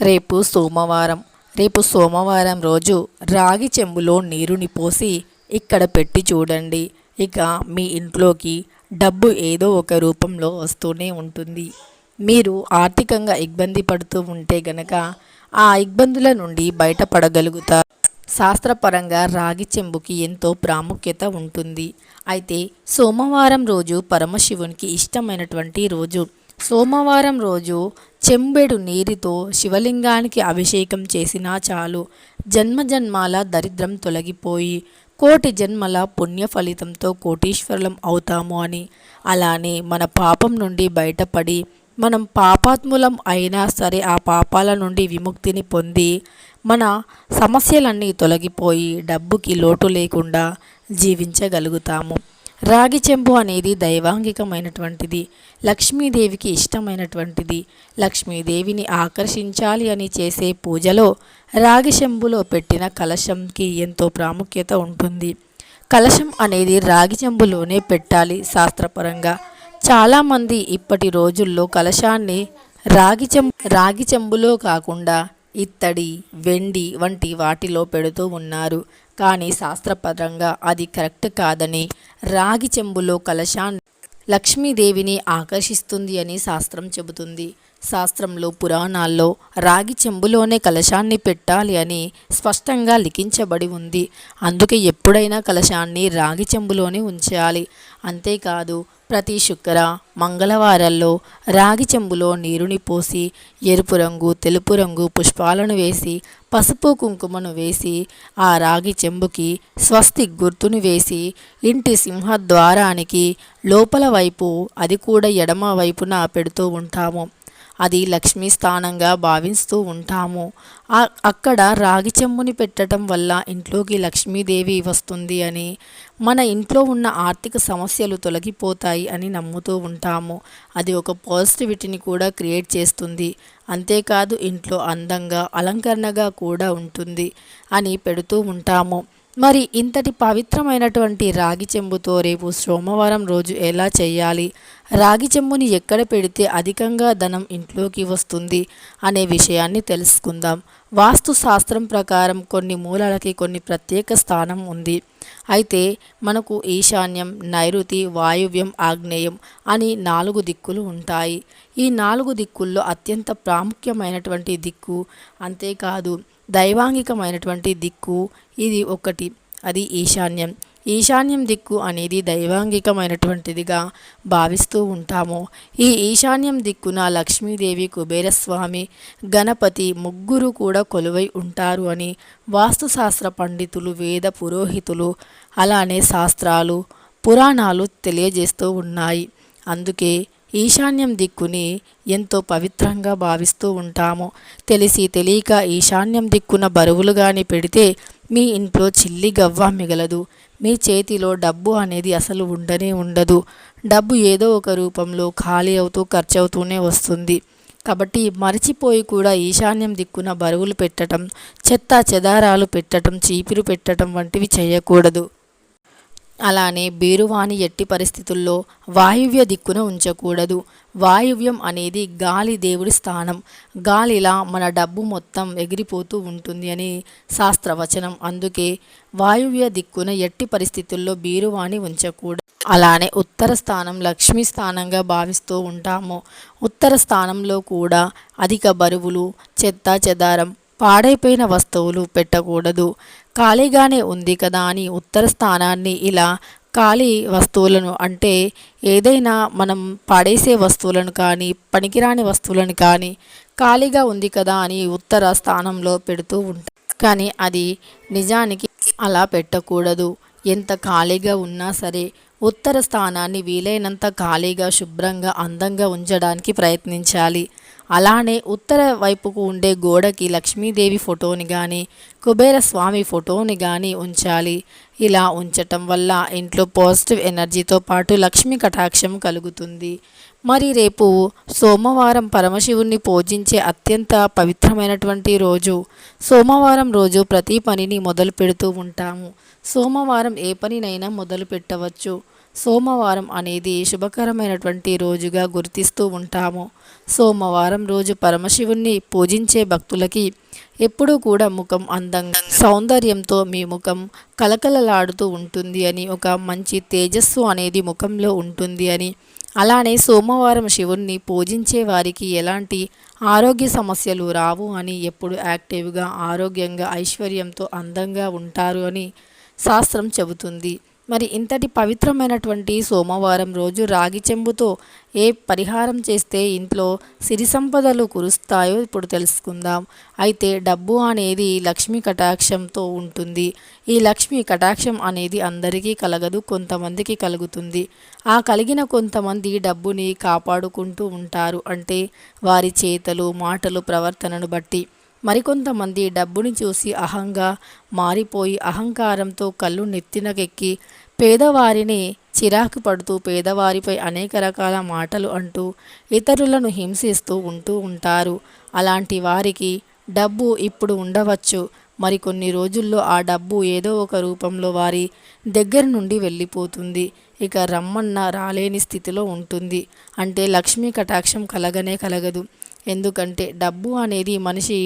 రేపు సోమవారం. రోజు రాగి చెంబులో నీరుని పోసి ఇక్కడ పెట్టి చూడండి. ఇక మీ ఇంట్లోకి డబ్బు ఏదో ఒక రూపంలో వస్తూనే ఉంటుంది. మీరు ఆర్థికంగా ఇబ్బంది పడుతూ ఉంటే గనక ఆ ఇబ్బందుల నుండి బయటపడగలుగుతారు. శాస్త్రపరంగా రాగి చెంబుకి ఎంతో ప్రాముఖ్యత ఉంటుంది. అయితే సోమవారం రోజు పరమశివునికి ఇష్టమైనటువంటి రోజు. సోమవారం రోజు చెంబెడు నీటితో శివలింగానికి అభిషేకం చేసినా చాలు, జన్మజన్మాల దరిద్రం తొలగిపోయి కోటి జన్మల పుణ్య ఫలితంతో కోటీశ్వరులం అవుతాము అని, అలానే మన పాపం నుండి బయటపడి మనం పాపాత్ములం అయినా సరే ఆ పాపాల నుండి విముక్తిని పొంది మన సమస్యలన్నీ తొలగిపోయి డబ్బుకి లోటు లేకుండా జీవించగలుగుతాము. రాగి చెంబు అనేది దైవాంగికమైనటువంటిది, లక్ష్మీదేవికి ఇష్టమైనటువంటిది. లక్ష్మీదేవిని ఆకర్షించాలి అని చేసే పూజలో రాగి చెంబులో పెట్టిన కలశంకి ఎంతో ప్రాముఖ్యత ఉంటుంది. కలశం అనేది రాగి చెంబులోనే పెట్టాలి శాస్త్రపరంగా. చాలామంది ఇప్పటి రోజుల్లో కలశాన్ని రాగి చెంబులో కాకుండా ఇత్తడి, వెండి వంటి వాటిలో పెడుతూ ఉన్నారు. కానీ శాస్త్రపరంగా అది కరెక్ట్ కాదని, రాగి చెంబులో కలశాన్ని లక్ష్మీదేవిని ఆకర్షిస్తుంది అని శాస్త్రం చెబుతుంది. శాస్త్రంలో పురాణాల్లో రాగి చెంబులోనే కలశాన్ని పెట్టాలి అని స్పష్టంగా లిఖించబడి ఉంది. అందుకే ఎప్పుడైనా కలశాన్ని రాగి చెంబులోనే ఉంచాలి. అంతేకాదు, ప్రతి శుక్ర మంగళవారాల్లో రాగి చెంబులో నీరుని పోసి ఎరుపు రంగు, తెలుపు రంగు పుష్పాలను వేసి పసుపు కుంకుమను వేసి ఆ రాగి చెంబుకి స్వస్తి గుర్తును వేసి ఇంటి సింహద్వారానికి లోపల వైపు, అది కూడా ఎడమ వైపున పెడుతూ ఉంటాము. అది లక్ష్మీ స్థానంగా భావిస్తూ ఉంటాము. అక్కడ రాగి చెంబుని పెట్టడం వల్ల ఇంట్లోకి లక్ష్మీదేవి వస్తుంది అని, మన ఇంట్లో ఉన్న ఆర్థిక సమస్యలు తొలగిపోతాయి అని నమ్ముతూ ఉంటాము. అది ఒక పాజిటివిటీని కూడా క్రియేట్ చేస్తుంది. అంతేకాదు, ఇంట్లో అందంగా అలంకరణగా కూడా ఉంటుంది అని పెడుతూ ఉంటాము. మరి ఇంతటి పవిత్రమైనటువంటి రాగి చెంబుతో రేపు సోమవారం రోజు ఎలా చేయాలి, రాగి చెంబుని ఎక్కడ పెడితే అధికంగా ధనం ఇంట్లోకి వస్తుంది అనే విషయాన్ని తెలుసుకుందాం. వాస్తు శాస్త్రం ప్రకారం కొన్ని మూలలకి కొన్ని ప్రత్యేక స్థానం ఉంది. అయితే మనకు ఈశాన్యం, నైరుతి, వాయువ్యం, ఆగ్నేయం అని 4 దిక్కులు ఉంటాయి. ఈ 4 దిక్కుల్లో అత్యంత ప్రాముఖ్యమైనటువంటి దిక్కు, అంతేకాదు దైవాంగికమైనటువంటి దిక్కు ఇది ఒకటి, అది ఈశాన్యం. ఈశాన్యం దిక్కు అనేది దైవాంగికమైనటువంటిదిగా భావిస్తూ ఉంటాము. ఈ ఈశాన్యం దిక్కున లక్ష్మీదేవి, కుబేరస్వామి, గణపతి ముగ్గురు కూడా కొలువై ఉంటారు అని వాస్తుశాస్త్ర పండితులు, వేద పురోహితులు, అలానే శాస్త్రాలు, పురాణాలు తెలియజేస్తూ ఉన్నాయి. అందుకే ఈశాన్యం దిక్కుని ఎంతో పవిత్రంగా భావిస్తూ ఉంటాము. తెలిసి తెలియక ఈశాన్యం దిక్కున బరువులు కానీ పెడితే మీ ఇంట్లో చిల్లి గవ్వ మిగలదు. మీ చేతిలో డబ్బు అనేది అసలు ఉండనే ఉండదు. డబ్బు ఏదో ఒక రూపంలో ఖాళీ అవుతూ ఖర్చు అవుతూనే వస్తుంది. కాబట్టి మర్చిపోయి కూడా ఈశాన్యం దిక్కున బరువులు పెట్టడం, చెత్త చెదారాలు పెట్టడం, చీపిరు పెట్టడం వంటివి చేయకూడదు. అలానే బీరువాని ఎట్టి పరిస్థితుల్లో వాయువ్య దిక్కున ఉంచకూడదు. వాయువ్యం అనేది గాలి దేవుడి స్థానం. గాలిలా మన డబ్బు మొత్తం ఎగిరిపోతూ ఉంటుంది అని శాస్త్రవచనం. అందుకే వాయువ్య దిక్కున ఎట్టి పరిస్థితుల్లో బీరువాని ఉంచకూడదు. అలానే ఉత్తర స్థానం లక్ష్మీ స్థానంగా భావిస్తూ ఉంటాము. ఉత్తర స్థానంలో కూడా అధిక బరువులు, చెత్త చెదారం, పాడైపోయిన వస్తువులు పెట్టకూడదు. ఖాళీగానే ఉంది కదా అని ఉత్తర స్థానాన్ని ఇలా ఖాళీ వస్తువులను, అంటే ఏదైనా మనం పాడేసే వస్తువులను కానీ, పనికిరాని వస్తువులను కానీ ఖాళీగా ఉంది కదా అని ఉత్తర స్థానంలో పెడుతూ ఉంటాం. కానీ అది నిజానికి అలా పెట్టకూడదు. ఎంత ఖాళీగా ఉన్నా సరే ఉత్తర స్థానాన్ని వీలైనంత ఖాళీగా, శుభ్రంగా, అందంగా ఉంచడానికి ప్రయత్నించాలి. అలానే ఉత్తర వైపుకు ఉండే గోడకి లక్ష్మీదేవి ఫోటోని కానీ, కుబేరస్వామి ఫోటోని కానీ ఉంచాలి. ఇలా ఉంచటం వల్ల ఇంట్లో పాజిటివ్ ఎనర్జీతో పాటు లక్ష్మీ కటాక్షం కలుగుతుంది. మరి రేపు సోమవారం పరమశివుణ్ణి పూజించే అత్యంత పవిత్రమైనటువంటి రోజు. సోమవారం రోజు ప్రతి పనిని మొదలు పెడుతూ ఉంటాము. సోమవారం ఏ పనినైనా మొదలు పెట్టవచ్చు. సోమవారం అనేది శుభకరమైనటువంటి రోజుగా గుర్తిస్తూ ఉంటాము. సోమవారం రోజు పరమశివుణ్ణి పూజించే భక్తులకి ఎప్పుడూ కూడా ముఖం అందంగా సౌందర్యంతో మీ ముఖం కలకలలాడుతూ ఉంటుంది అని, ఒక మంచి తేజస్సు అనేది ముఖంలో ఉంటుంది అని, అలానే సోమవారం శివుణ్ణి పూజించే వారికి ఎలాంటి ఆరోగ్య సమస్యలు రావు అని, ఎప్పుడు యాక్టివ్గా ఆరోగ్యంగా ఐశ్వర్యంతో అందంగా ఉంటారు అని శాస్త్రం చెబుతుంది. మరి ఇంతటి పవిత్రమైనటువంటి సోమవారం రోజు రాగి చెంబుతో ఏ పరిహారం చేస్తే ఇంట్లో సిరి సంపదలు కురుస్తాయో ఇప్పుడు తెలుసుకుందాం. అయితే డబ్బు అనేది లక్ష్మీ కటాక్షంతో ఉంటుంది. ఈ లక్ష్మీ కటాక్షం అనేది అందరికీ కలగదు, కొంతమందికి కలుగుతుంది. ఆ కలిగిన కొంతమంది డబ్బుని కాపాడుకుంటూ ఉంటారు, అంటే వారి చేతలు మాటలు ప్రవర్తనను బట్టి. మరికొంతమంది డబ్బుని చూసి అహంగా మారిపోయి అహంకారంతో కళ్ళు నెత్తినకెక్కి పేదవారిని చిరాకు పడుతూ పేదవారిపై అనేక రకాల మాటలు అంటూ ఇతరులను హింసిస్తూ ఉంటారు. అలాంటి వారికి డబ్బు ఇప్పుడు ఉండవచ్చు, మరికొన్ని రోజుల్లో ఆ డబ్బు ఏదో ఒక రూపంలో వారి దగ్గర నుండి వెళ్ళిపోతుంది. ఇక రమ్మన్న రాలేని స్థితిలో ఉంటుంది. అంటే లక్ష్మీ కటాక్షం కలగనే కలగదు. ఎందుకంటే డబ్బు అనేది మనిషి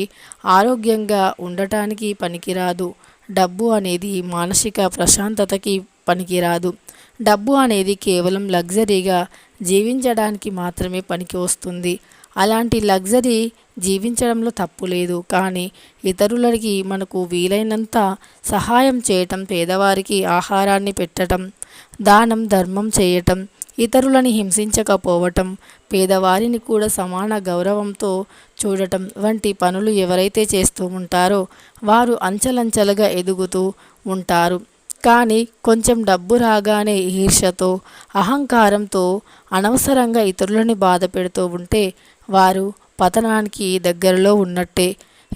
ఆరోగ్యంగా ఉండటానికి పనికిరాదు. డబ్బు అనేది మానసిక ప్రశాంతతకి పనికిరాదు. డబ్బు అనేది కేవలం లగ్జరీగా జీవించడానికి మాత్రమే పనికి వస్తుంది. అలాంటి లగ్జరీ జీవించడంలో తప్పు లేదు, కానీ ఇతరులకి మనకు వీలైనంత సహాయం చేయటం, పేదవారికి ఆహారాన్ని పెట్టడం, దానం ధర్మం చేయటం, ఇతరులని హింసించకపోవటం, పేదవారిని కూడా సమాన గౌరవంతో చూడటం వంటి పనులు ఎవరైతే చేస్తూ ఉంటారో వారు అంచెలంచెలుగా ఎదుగుతూ ఉంటారు. కానీ కొంచెం డబ్బు రాగానే ఈర్ష్యతో అహంకారంతో అనవసరంగా ఇతరులని బాధ పెడుతూ ఉంటే వారు పతనానికి దగ్గరలో ఉన్నట్టే.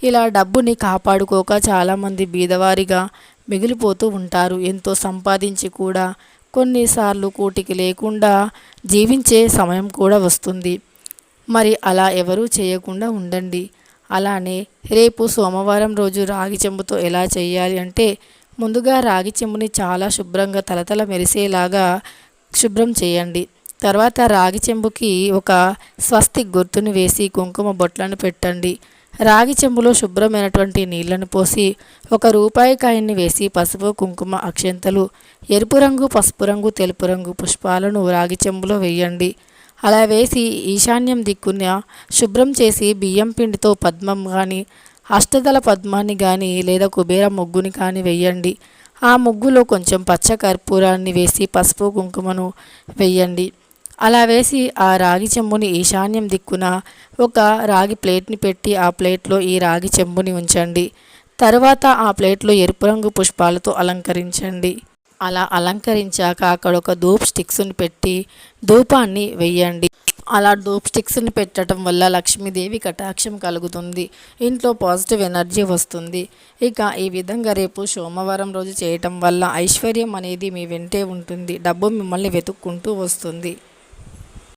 ఇలా డబ్బుని కాపాడుకోక చాలామంది బీదవారిగా మిగిలిపోతూ ఉంటారు. ఎంతో సంపాదించి కూడా కొన్నిసార్లు కూటికి లేకుండా జీవించే సమయం కూడా వస్తుంది. మరి అలా ఎవరూ చేయకుండా ఉండండి. అలానే రేపు సోమవారం రోజు రాగి చెంబుతో ఎలా చేయాలి అంటే, ముందుగా రాగి చెంబుని చాలా శుభ్రంగా తలతల మెరిసేలాగా శుభ్రం చేయండి. తర్వాత రాగి చెంబుకి ఒక స్వస్తిక్ గుర్తుని వేసి కుంకుమ బొట్లను పెట్టండి. రాగి చెంబులో శుభ్రమైనటువంటి నీళ్లను పోసి ఒక రూపాయి కాయన్ని వేసి పసుపు కుంకుమ అక్షంతలు ఎరుపు రంగు పసుపు రంగు తెలుపు రంగు పుష్పాలను రాగి చెంబులో వేయండి. అలా వేసి ఈశాన్యం దిక్కున శుభ్రం చేసి బియ్యం పిండితో పద్మం కానీ అష్టదళ పద్మాన్ని కానీ లేదా కుబేర ముగ్గుని కానీ వేయండి. ఆ ముగ్గులో కొంచెం పచ్చ కర్పూరాన్ని వేసి పసుపు కుంకుమను వేయండి. అలా వేసి ఆ రాగి చెంబుని ఈశాన్యం దిక్కున ఒక రాగి ప్లేట్ని పెట్టి ఆ ప్లేట్లో ఈ రాగి చెంబుని ఉంచండి. తర్వాత ఆ ప్లేట్లో ఎరుపు రంగు పుష్పాలతో అలంకరించండి. అలా అలంకరించాక అక్కడ ఒక ధూప్ స్టిక్స్ని పెట్టి ధూపాన్ని వెయ్యండి. అలా ధూప్ స్టిక్స్ని పెట్టడం వల్ల లక్ష్మీదేవి కటాక్షం కలుగుతుంది, ఇంట్లో పాజిటివ్ ఎనర్జీ వస్తుంది. ఇక ఈ విధంగా రేపు సోమవారం రోజు చేయటం వల్ల ఐశ్వర్యం అనేది మీ వెంటే ఉంటుంది, డబ్బు మిమ్మల్ని వెతుక్కుంటూ వస్తుంది.